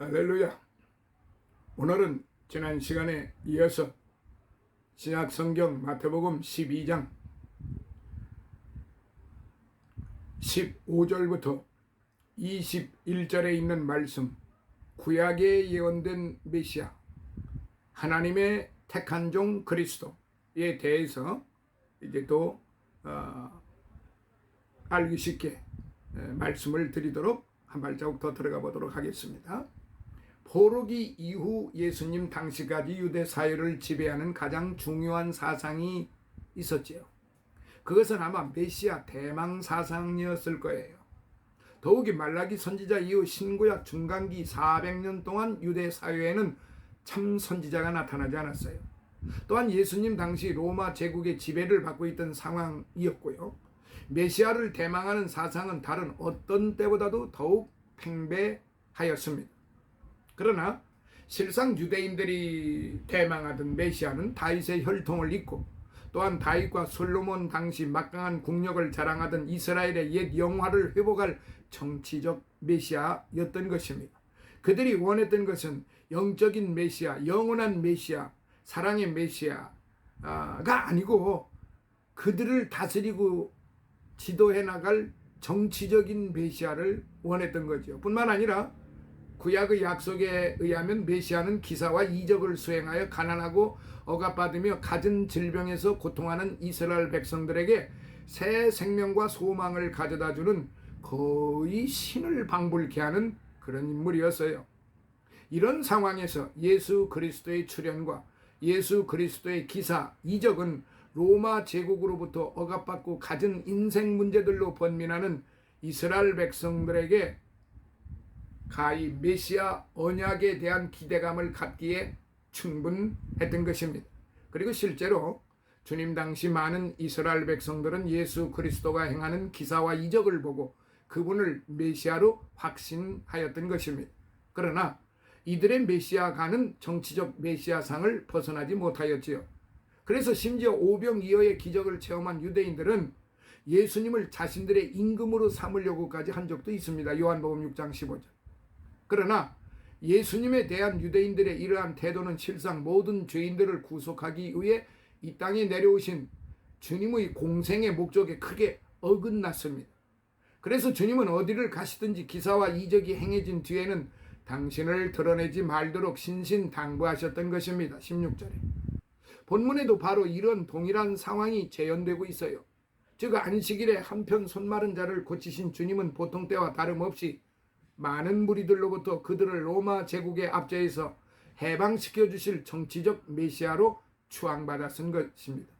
할렐루야. 오늘은 지난 시간에 이어서 신약 성경 마태복음 12장 15절부터 21절에 있는 말씀, 구약에 예언된 메시아, 하나님의 택한 종 그리스도에 대해서 이제 또 알기 쉽게 말씀을 드리도록 한 발자국 더 들어가 보도록 하겠습니다. 포로기 이후 예수님 당시까지 유대 사회를 지배하는 가장 중요한 사상이 있었지요. 그것은 아마 메시아 대망 사상이었을 거예요. 더욱이 말라기 선지자 이후 신구약 중간기 400년 동안 유대 사회에는 참 선지자가 나타나지 않았어요. 또한 예수님 당시 로마 제국의 지배를 받고 있던 상황이었고요. 메시아를 대망하는 사상은 다른 어떤 때보다도 더욱 팽배하였습니다. 그러나 실상 유대인들이 대망하던 메시아는 다윗의 혈통을 잇고, 또한 다윗과 솔로몬 당시 막강한 국력을 자랑하던 이스라엘의 옛 영화를 회복할 정치적 메시아였던 것입니다. 그들이 원했던 것은 영적인 메시아, 영원한 메시아, 사랑의 메시아가 아니고 그들을 다스리고 지도해 나갈 정치적인 메시아를 원했던 거죠. 뿐만 아니라 구약의 약속에 의하면 메시아는 기사와 이적을 수행하여 가난하고 억압받으며 갖은 질병에서 고통하는 이스라엘 백성들에게 새 생명과 소망을 가져다주는 거의 신을 방불케 하는 그런 인물이었어요. 이런 상황에서 예수 그리스도의 출현과 예수 그리스도의 기사, 이적은 로마 제국으로부터 억압받고 갖은 인생 문제들로 번민하는 이스라엘 백성들에게 가히 메시아 언약에 대한 기대감을 갖기에 충분했던 것입니다. 그리고 실제로 주님 당시 많은 이스라엘 백성들은 예수 그리스도가 행하는 기사와 이적을 보고 그분을 메시아로 확신하였던 것입니다. 그러나 이들의 메시아가는 정치적 메시아상을 벗어나지 못하였지요. 그래서 심지어 오병이어의 기적을 체험한 유대인들은 예수님을 자신들의 임금으로 삼으려고까지 한 적도 있습니다. 요한복음 6장 15절. 그러나 예수님에 대한 유대인들의 이러한 태도는 실상 모든 죄인들을 구속하기 위해 이 땅에 내려오신 주님의 공생의 목적에 크게 어긋났습니다. 그래서 주님은 어디를 가시든지 기사와 이적이 행해진 뒤에는 당신을 드러내지 말도록 신신당부하셨던 것입니다. 16절에. 본문에도 바로 이런 동일한 상황이 재현되고 있어요. 즉 안식일에 한편 손마른 자를 고치신 주님은 보통 때와 다름없이 많은 무리들로부터 그들을 로마 제국의 압제에서 해방시켜 주실 정치적 메시아로 추앙받았은 것입니다.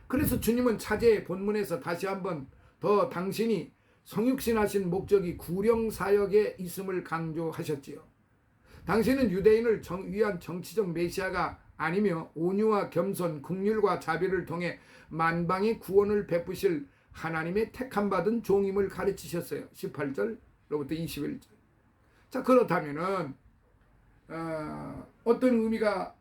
그래서 주님은 차제의 본문에서 다시 한번 더 당신이 성육신하신 목적이 구령사역에 있음을 강조하셨지요. 당신은 유대인을 위한 정치적 메시아가 아니며 온유와 겸손, 긍휼과 자비를 통해 만방의 구원을 베푸실 하나님의 택함받은 종임을 가르치셨어요. 18절로부터 21절. 자, 그렇다면은 어떤 의미가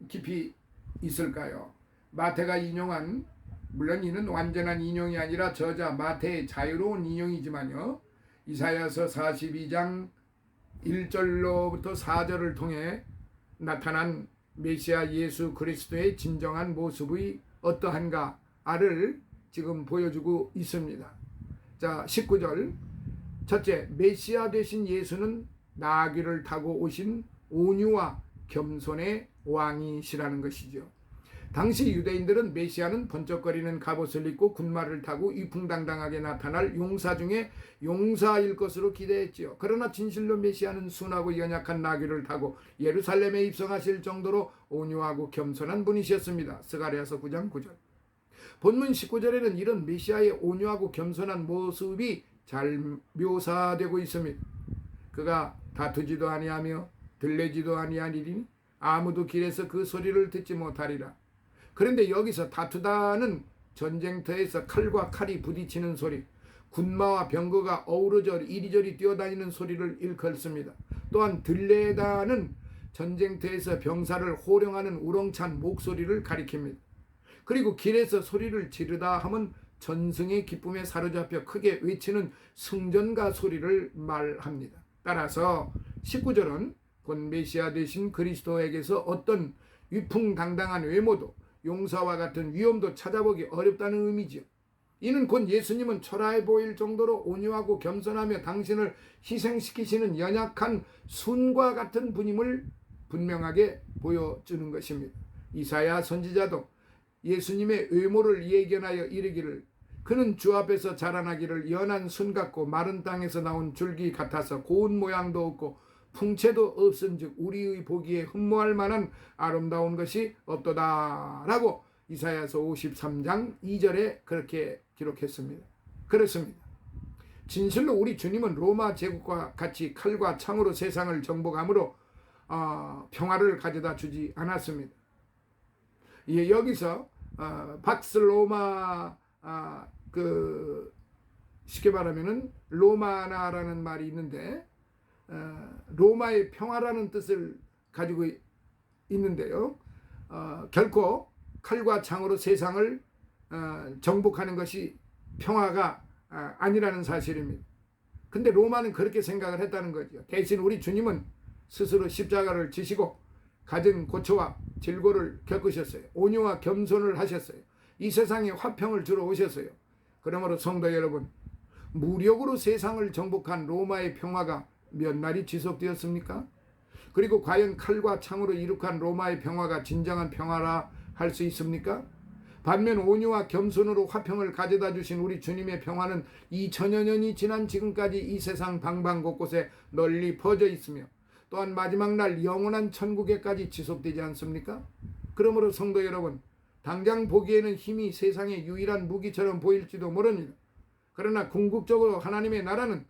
깊이 있을까요? 마태가 인용한, 물론 이는 완전한 인용이 아니라 저자 마태의 자유로운 인용이지만요, 이사야서 42장 1절로부터 4절을 통해 나타난 메시아 예수 그리스도의 진정한 모습이 어떠한가를 지금 보여주고 있습니다. 자, 19절. 첫째, 메시아 되신 예수는 나귀를 타고 오신 온유와 겸손의 왕이시라는 것이죠. 당시 유대인들은 메시아는 번쩍거리는 갑옷을 입고 군마를 타고 위풍당당하게 나타날 용사 중에 용사일 것으로 기대했지요. 그러나 진실로 메시아는 순하고 연약한 나귀를 타고 예루살렘에 입성하실 정도로 온유하고 겸손한 분이셨습니다. 스가랴서 9장 9절. 본문 19절에는 이런 메시아의 온유하고 겸손한 모습이 잘 묘사되고 있습니다. 그가 다투지도 아니하며 들레지도 아니하리니 아무도 길에서 그 소리를 듣지 못하리라. 그런데 여기서 다투다는 전쟁터에서 칼과 칼이 부딪히는 소리, 군마와 병거가 어우러져 이리저리 뛰어다니는 소리를 일컫습니다. 또한 들레다는 전쟁터에서 병사를 호령하는 우렁찬 목소리를 가리킵니다. 그리고 길에서 소리를 지르다 하면 전승의 기쁨에 사로잡혀 크게 외치는 승전가 소리를 말합니다. 따라서 19절은 곧 메시아 되신 그리스도에게서 어떤 위풍당당한 외모도 용사와 같은 위엄도 찾아보기 어렵다는 의미지요. 이는 곧 예수님은 초라해 보일 정도로 온유하고 겸손하며 당신을 희생시키시는 연약한 순과 같은 분임을 분명하게 보여주는 것입니다. 이사야 선지자도 예수님의 외모를 예견하여 이르기를 그는 주 앞에서 자라나기를 연한 순 같고 마른 땅에서 나온 줄기 같아서 고운 모양도 없고 풍채도 없은즉 우리의 보기에 흠모할 만한 아름다운 것이 없도다 라고 이사야서 53장 2절에 그렇게 기록했습니다. 그렇습니다. 진실로 우리 주님은 로마 제국과 같이 칼과 창으로 세상을 정복함으로 평화를 가져다 주지 않았습니다. 여기서 박스 로마 쉽게 말하면은 로마나라는 말이 있는데 로마의 평화라는 뜻을 가지고 있는데요. 결코 칼과 창으로 세상을 정복하는 것이 평화가 아니라는 사실입니다. 근데 로마는 그렇게 생각을 했다는 거죠. 대신 우리 주님은 스스로 십자가를 지시고 갖은 고초와 질고를 겪으셨어요. 온유와 겸손을 하셨어요. 이 세상에 화평을 주러 오셨어요. 그러므로 성도 여러분, 무력으로 세상을 정복한 로마의 평화가 몇 날이 지속되었습니까? 그리고 과연 칼과 창으로 이룩한 로마의 평화가 진정한 평화라 할 수 있습니까? 반면 온유와 겸손으로 화평을 가져다 주신 우리 주님의 평화는 2000여 년이 지난 지금까지 이 세상 방방 곳곳에 널리 퍼져 있으며 또한 마지막 날 영원한 천국에까지 지속되지 않습니까? 그러므로 성도 여러분, 당장 보기에는 힘이 세상의 유일한 무기처럼 보일지도 모릅니다. 그러나 궁극적으로 하나님의 나라는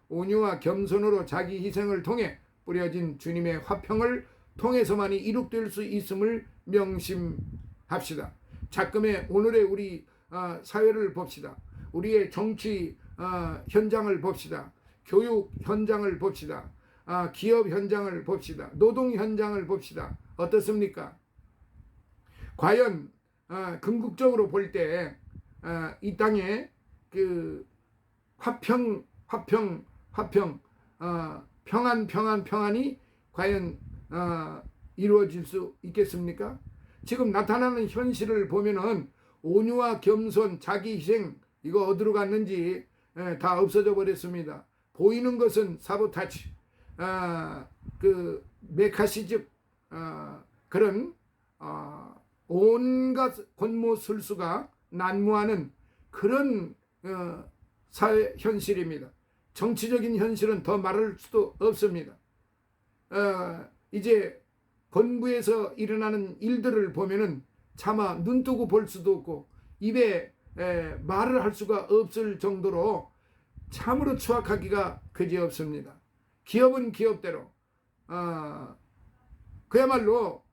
온유와 겸손으로 자기 희생을 통해 뿌려진 주님의 화평을 통해서만이 이룩될 수 있음을 명심합시다. 작금의 오늘의 우리 사회를 봅시다. 우리의 정치 현장을 봅시다. 교육 현장을 봅시다. 기업 현장을 봅시다. 노동 현장을 봅시다. 어떻습니까? 과연 궁극적으로 볼 때 이 땅에 그 평안이 과연 이루어질 수 있겠습니까? 지금 나타나는 현실을 보면은 온유와 겸손, 자기 희생 이거 어디로 갔는지 다 없어져 버렸습니다. 보이는 것은 사보타치, 메카시즘 그런 온갖 권모술수가 난무하는 그런 사회 현실입니다. 정치적인 현실은 더 말할 수도 없습니다. 이제 본부에서 일어나는 일들을 보면은 차마 눈뜨고 볼 수도 없고 입에 말을 할 수가 없을 정도로 참으로 추악하기가 그지없습니다. 기업은 기업대로 그야말로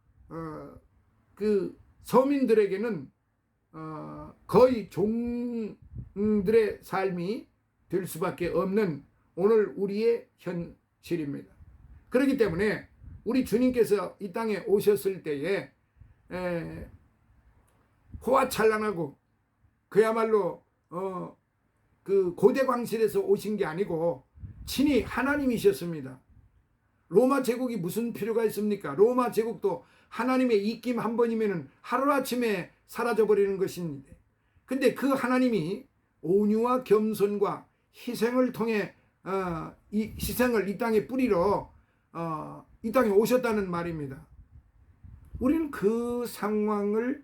그 서민들에게는 거의 종들의 삶이 될 수밖에 없는 오늘 우리의 현실입니다. 그렇기 때문에 우리 주님께서 이 땅에 오셨을 때에 호화찬란하고 그야말로 그 고대 광실에서 오신 게 아니고 친히 하나님이셨습니다. 로마 제국이 무슨 필요가 있습니까? 로마 제국도 하나님의 입김 한 번이면 하루아침에 사라져버리는 것인데, 근데 그 하나님이 온유와 겸손과 희생을 통해 이 희생을 이 땅에 뿌리러 이 땅에 오셨다는 말입니다. 우리는 그 상황을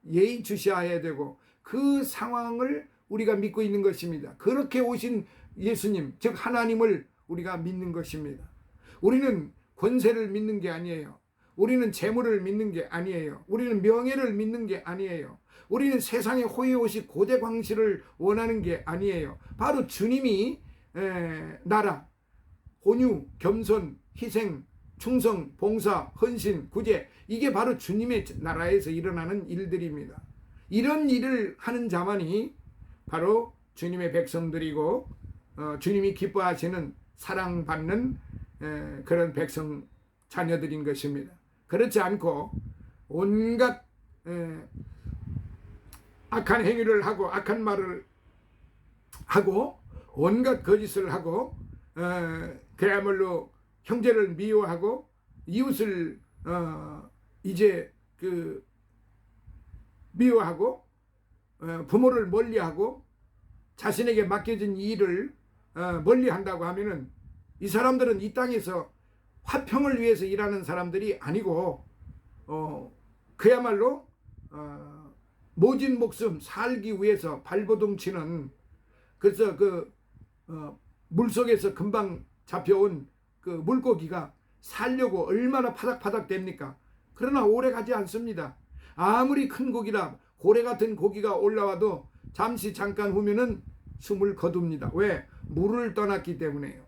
예의주시해야 되고 그 상황을 우리가 믿고 있는 것입니다. 그렇게 오신 예수님, 즉 하나님을 우리가 믿는 것입니다. 우리는 권세를 믿는 게 아니에요. 우리는 재물을 믿는 게 아니에요. 우리는 명예를 믿는 게 아니에요. 우리는 세상의 호의호식 고대 광실을 원하는 게 아니에요. 바로 주님이 나라, 온유, 겸손, 희생, 충성, 봉사, 헌신, 구제, 이게 바로 주님의 나라에서 일어나는 일들입니다. 이런 일을 하는 자만이 바로 주님의 백성들이고 주님이 기뻐하시는 사랑받는 그런 백성 자녀들인 것입니다. 그렇지 않고 온갖 악한 행위를 하고 악한 말을 하고 온갖 거짓을 하고 그야말로 형제를 미워하고 이웃을 이제 미워하고 부모를 멀리하고 자신에게 맡겨진 일을 멀리한다고 하면은 이 사람들은 이 땅에서 화평을 위해서 일하는 사람들이 아니고 그야말로 모진 목숨 살기 위해서 발버둥 치는, 그래서 물속에서 금방 잡혀온 물고기가 살려고 얼마나 파닥파닥 됩니까? 그러나 오래 가지 않습니다. 아무리 큰 고기라 고래 같은 고기가 올라와도 잠시 잠깐 후면은 숨을 거둡니다. 왜? 물을 떠났기 때문에요.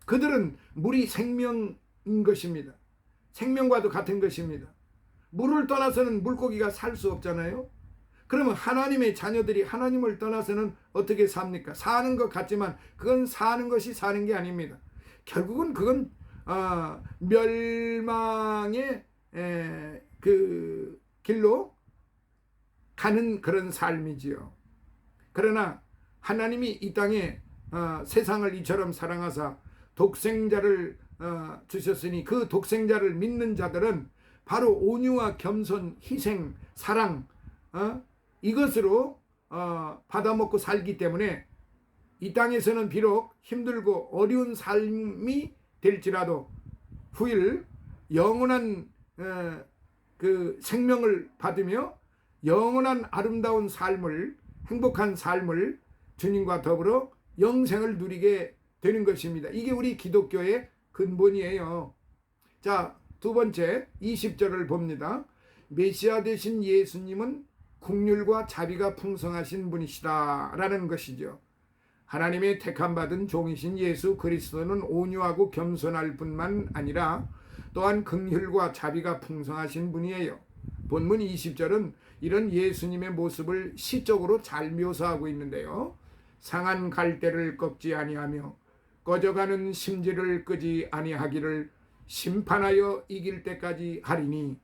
그들은 물이 생명인 것입니다. 생명과도 같은 것입니다. 물을 떠나서는 물고기가 살 수 없잖아요. 그러면 하나님의 자녀들이 하나님을 떠나서는 어떻게 삽니까? 사는 것 같지만 그건 사는 것이 사는 게 아닙니다. 결국은 그건 멸망의 길로 가는 그런 삶이지요. 그러나 하나님이 이 땅에 세상을 이처럼 사랑하사 독생자를 주셨으니 그 독생자를 믿는 자들은 바로 온유와 겸손, 희생, 사랑 이것으로 받아먹고 살기 때문에 이 땅에서는 비록 힘들고 어려운 삶이 될지라도 후일 영원한 생명을 받으며 영원한 아름다운 삶을, 행복한 삶을 주님과 더불어 영생을 누리게 되는 것입니다. 이게 우리 기독교의 근본이에요. 자, 두 번째 20절을 봅니다. 메시아 되신 예수님은 긍휼과 자비가 풍성하신 분이시다 라는 것이죠. 하나님의 택함받은 종이신 예수 그리스도는 온유하고 겸손할 뿐만 아니라 또한 긍휼과 자비가 풍성하신 분이에요. 본문 20절은 이런 예수님의 모습을 시적으로 잘 묘사하고 있는데요. 상한 갈대를 꺾지 아니하며 꺼져가는 심지를 끄지 아니하기를 심판하여 이길 때까지 하리니,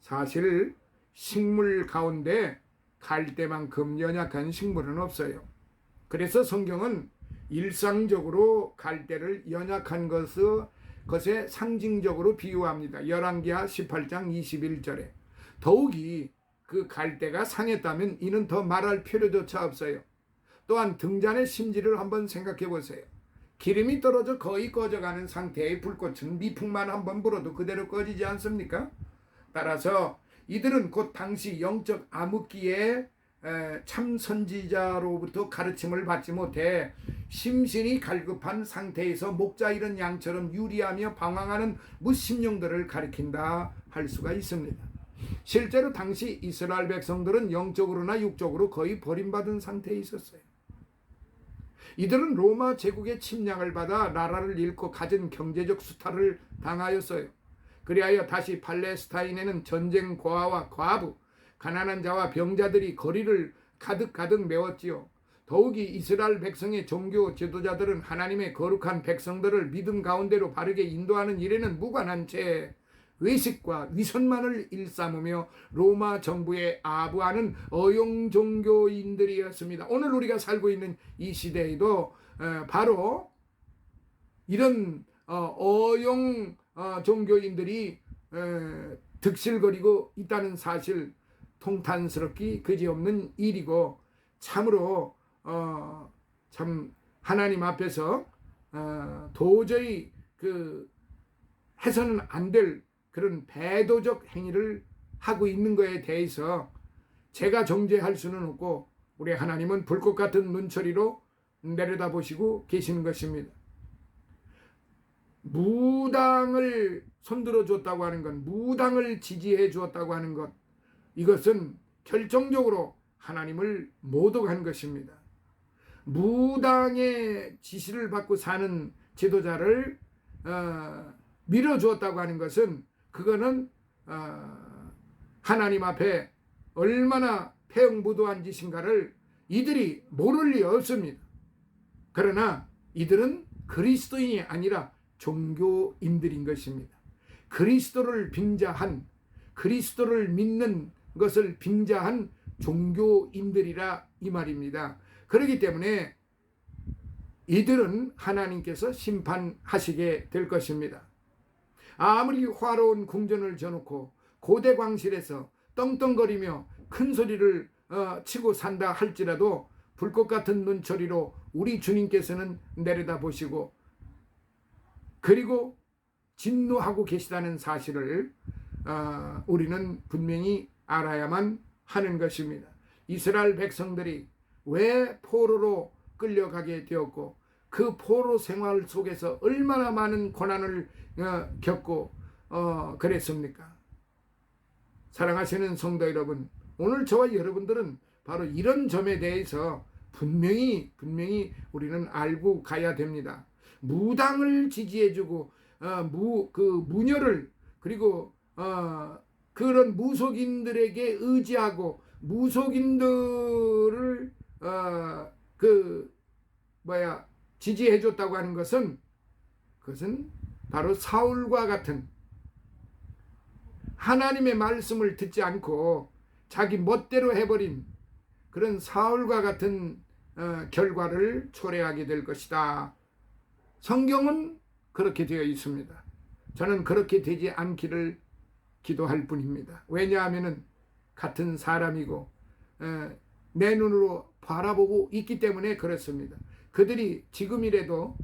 사실 식물 가운데 갈대만큼 연약한 식물은 없어요. 그래서 성경은 일상적으로 갈대를 연약한 것에 상징적으로 비유합니다. 열왕기하 18장 21절에 더욱이 그 갈대가 상했다면 이는 더 말할 필요조차 없어요. 또한 등잔의 심지를 한번 생각해 보세요. 기름이 떨어져 거의 꺼져가는 상태의 불꽃은 미풍만 한번 불어도 그대로 꺼지지 않습니까? 따라서 이들은 곧 당시 영적 암흑기에 참 선지자로부터 가르침을 받지 못해 심신이 갈급한 상태에서 목자 잃은 양처럼 유리하며 방황하는 무심령들을 가리킨다 할 수가 있습니다. 실제로 당시 이스라엘 백성들은 영적으로나 육적으로 거의 버림받은 상태에 있었어요. 이들은 로마 제국의 침략을 받아 나라를 잃고 가진 경제적 수탈을 당하였어요. 그리하여 다시 팔레스타인에는 전쟁 고아와 과부, 가난한 자와 병자들이 거리를 가득 메웠지요. 더욱이 이스라엘 백성의 종교 지도자들은 하나님의 거룩한 백성들을 믿음 가운데로 바르게 인도하는 일에는 무관한 채 외식과 위선만을 일삼으며 로마 정부에 아부하는 어용 종교인들이었습니다. 오늘 우리가 살고 있는 이 시대에도 바로 이런 어용 종교인들이 득실거리고 있다는 사실, 통탄스럽기 그지없는 일이고 참으로 참 하나님 앞에서 도저히 해서는 안 될 그런 배도적 행위를 하고 있는 것에 대해서 제가 정죄할 수는 없고 우리 하나님은 불꽃 같은 눈초리로 내려다보시고 계시는 것입니다. 무당을 손들어 줬다고 하는 것, 무당을 지지해 주었다고 하는 것, 이것은 결정적으로 하나님을 모독한 것입니다. 무당의 지시를 받고 사는 지도자를 밀어주었다고 하는 것은 그거는 하나님 앞에 얼마나 폐영무도한 짓인가를 이들이 모를 리 없습니다. 그러나 이들은 그리스도인이 아니라 종교인들인 것입니다. 그리스도를 빙자한, 그리스도를 믿는 것을 빙자한 종교인들이라 이 말입니다. 그렇기 때문에 이들은 하나님께서 심판하시게 될 것입니다. 아무리 화려한 궁전을 져놓고 고대 광실에서 떵떵거리며 큰 소리를 치고 산다 할지라도 불꽃 같은 눈초리로 우리 주님께서는 내려다보시고 그리고 진노하고 계시다는 사실을 우리는 분명히 알아야만 하는 것입니다. 이스라엘 백성들이 왜 포로로 끌려가게 되었고 그 포로 생활 속에서 얼마나 많은 고난을 겪고 그랬습니까? 사랑하시는 성도 여러분, 오늘 저와 여러분들은 바로 이런 점에 대해서 분명히 우리는 알고 가야 됩니다. 무당을 지지해주고 무녀를 그리고 그런 무속인들에게 의지하고 무속인들을 지지해줬다고 하는 것은 그것은 바로 사울과 같은 하나님의 말씀을 듣지 않고 자기 멋대로 해버린 그런 사울과 같은 결과를 초래하게 될 것이다. 성경은 그렇게 되어 있습니다. 저는 그렇게 되지 않기를 기도할 뿐입니다. 왜냐하면 같은 사람이고 내 눈으로 바라보고 있기 때문에 그렇습니다. 그들이 지금이라도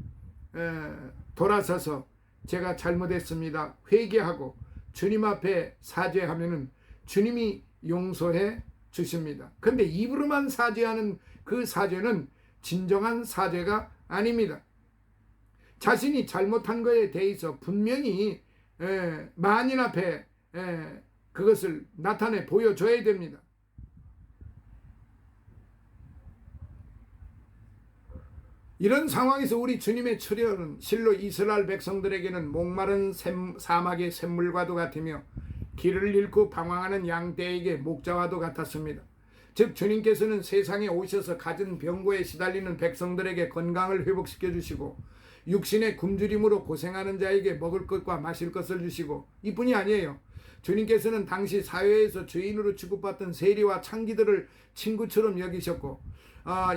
돌아서서 제가 잘못했습니다 회개하고 주님 앞에 사죄하면은 주님이 용서해 주십니다. 그런데 입으로만 사죄하는 그 사죄는 진정한 사죄가 아닙니다. 자신이 잘못한 것에 대해서 분명히 만인 앞에 그것을 나타내 보여줘야 됩니다. 이런 상황에서 우리 주님의 출현은 실로 이스라엘 백성들에게는 목마른 사막의 샘물과도 같으며 길을 잃고 방황하는 양떼에게 목자와도 같았습니다. 즉 주님께서는 세상에 오셔서 갖은 병고에 시달리는 백성들에게 건강을 회복시켜 주시고 육신의 굶주림으로 고생하는 자에게 먹을 것과 마실 것을 주시고 이뿐이 아니에요. 주님께서는 당시 사회에서 죄인으로 취급받던 세리와 창기들을 친구처럼 여기셨고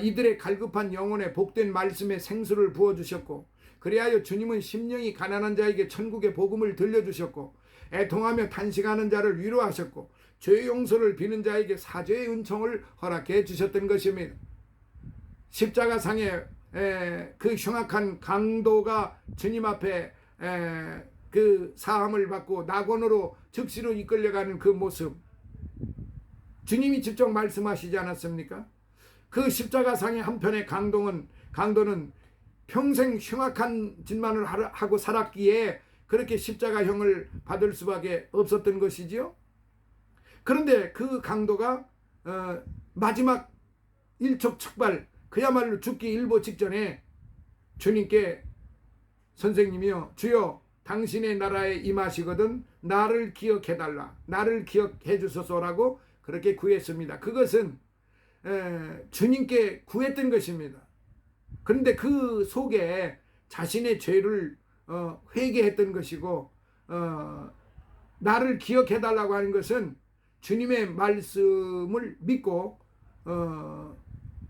이들의 갈급한 영혼에 복된 말씀에 생수를 부어주셨고 그리하여 주님은 심령이 가난한 자에게 천국의 복음을 들려주셨고 애통하며 탄식하는 자를 위로하셨고 죄 용서를 비는 자에게 사죄의 은총을 허락해 주셨던 것입니다. 십자가상에 그 흉악한 강도가 주님 앞에 그 사함을 받고 낙원으로 즉시로 이끌려가는 그 모습 주님이 직접 말씀하시지 않았습니까? 그 십자가상의 한편의 강도는 평생 흉악한 짓만을 하고 살았기에 그렇게 십자가형을 받을 수밖에 없었던 것이지요. 그런데 그 강도가 마지막 일촉즉발 그야말로 죽기 일보 직전에 주님께 선생님이여 주여 당신의 나라에 임하시거든 나를 기억해달라 나를 기억해 주소서라고 그렇게 구했습니다. 그것은 주님께 구했던 것입니다. 그런데 그 속에 자신의 죄를 회개했던 것이고 나를 기억해달라고 하는 것은 주님의 말씀을 믿고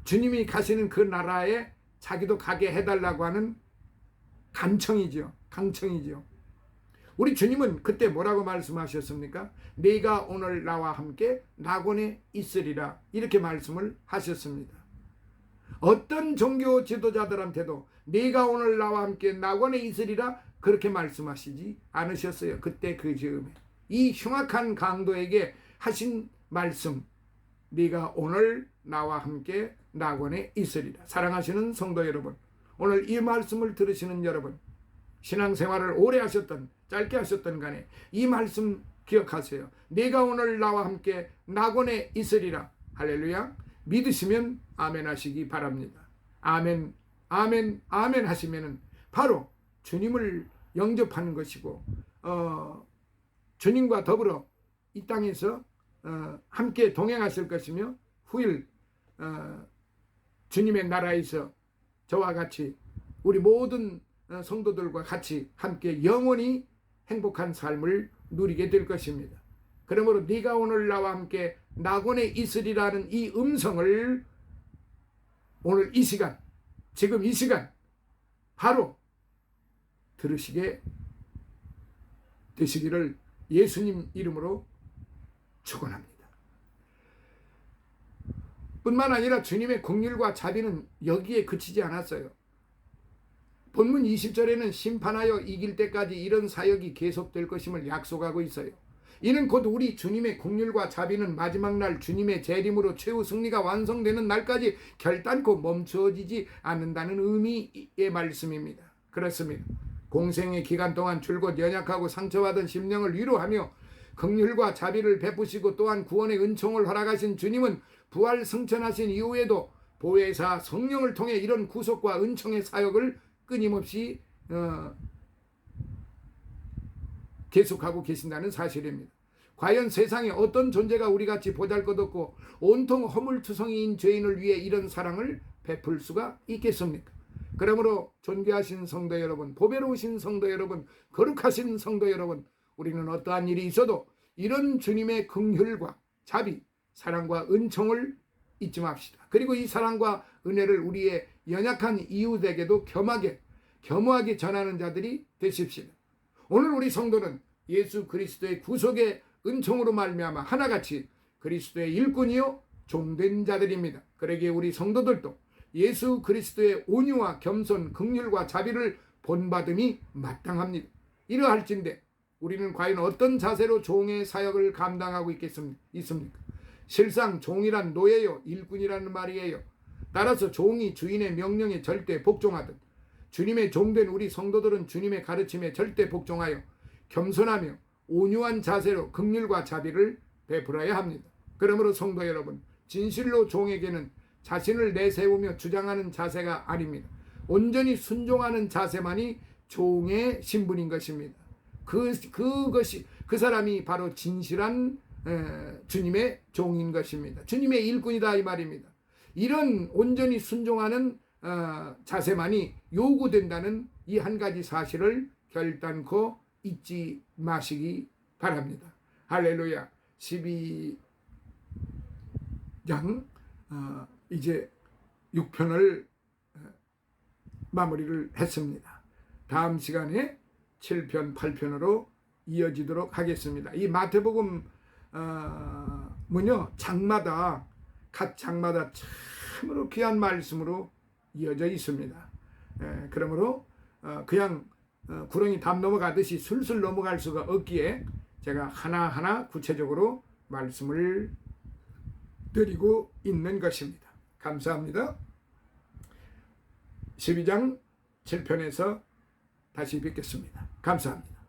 주님이 가시는 그 나라에 자기도 가게 해달라고 하는 강청이죠. 우리 주님은 그때 뭐라고 말씀하셨습니까? 네가 오늘 나와 함께 낙원에 있으리라 이렇게 말씀을 하셨습니다. 어떤 종교 지도자들한테도 네가 오늘 나와 함께 낙원에 있으리라 그렇게 말씀하시지 않으셨어요. 그때 그 즈음에 이 흉악한 강도에게 하신 말씀 네가 오늘 나와 함께 낙원에 있으리라. 사랑하시는 성도 여러분, 오늘 이 말씀을 들으시는 여러분, 신앙생활을 오래 하셨던 짧게 하셨던 간에 이 말씀 기억하세요. 네가 오늘 나와 함께 낙원에 있으리라. 할렐루야. 믿으시면 아멘 하시기 바랍니다. 아멘 아멘 아멘 하시면은 바로 주님을 영접하는 것이고 주님과 더불어 이 땅에서 함께 동행하실 것이며 후일 주님의 나라에서 저와 같이 우리 모든 성도들과 같이 함께 영원히 행복한 삶을 누리게 될 것입니다. 그러므로 네가 오늘 나와 함께 낙원에 있으리라는 이 음성을 오늘 이 시간 지금 이 시간 바로 들으시게 되시기를 예수님 이름으로 축원합니다. 뿐만 아니라 주님의 긍휼과 자비는 여기에 그치지 않았어요. 본문 20절에는 심판하여 이길 때까지 이런 사역이 계속될 것임을 약속하고 있어요. 이는 곧 우리 주님의 긍휼과 자비는 마지막 날 주님의 재림으로 최후 승리가 완성되는 날까지 결단코 멈춰지지 않는다는 의미의 말씀입니다. 그렇습니다. 공생의 기간 동안 줄곧 연약하고 상처받은 심령을 위로하며 긍휼과 자비를 베푸시고 또한 구원의 은총을 허락하신 주님은 부활 승천하신 이후에도 보혜사 성령을 통해 이런 구속과 은총의 사역을 끊임없이 계속하고 계신다는 사실입니다. 과연 세상에 어떤 존재가 우리같이 보잘것없고 온통 허물투성이인 죄인을 위해 이런 사랑을 베풀 수가 있겠습니까? 그러므로 존귀하신 성도 여러분, 보배로우신 성도 여러분, 거룩하신 성도 여러분, 우리는 어떠한 일이 있어도 이런 주님의 긍휼과 자비, 사랑과 은총을 잊지 맙시다. 그리고 이 사랑과 은혜를 우리의 연약한 이웃에게도 겸허하게 전하는 자들이 되십시오. 오늘 우리 성도는 예수 그리스도의 구속의 은총으로 말미암아 하나같이 그리스도의 일꾼이요 종된 자들입니다. 그러기에 우리 성도들도 예수 그리스도의 온유와 겸손, 긍휼과 자비를 본받음이 마땅합니다. 이러할진대 우리는 과연 어떤 자세로 종의 사역을 감당하고 있습니까? 실상 종이란 노예요, 일꾼이라는 말이에요. 따라서 종이 주인의 명령에 절대 복종하듯 주님의 종된 우리 성도들은 주님의 가르침에 절대 복종하여 겸손하며 온유한 자세로 긍휼과 자비를 베풀어야 합니다. 그러므로 성도 여러분, 진실로 종에게는 자신을 내세우며 주장하는 자세가 아닙니다. 온전히 순종하는 자세만이 종의 신분인 것입니다. 그 사람이 바로 진실한 주님의 종인 것입니다. 주님의 일꾼이다 이 말입니다. 이런 온전히 순종하는 자세만이 요구된다는 이 한 가지 사실을 결단코 잊지 마시기 바랍니다. 할렐루야. 12장 이제 6편을 마무리를 했습니다. 다음 시간에 7편, 8편으로 이어지도록 하겠습니다. 이 마태복음 문요 각 장마다 참으로 귀한 말씀으로 이어져 있습니다. 그러므로 그냥 구렁이 담 넘어가듯이 술술 넘어갈 수가 없기에 제가 하나하나 구체적으로 말씀을 드리고 있는 것입니다. 감사합니다. 12장 7편에서 다시 뵙겠습니다. 감사합니다.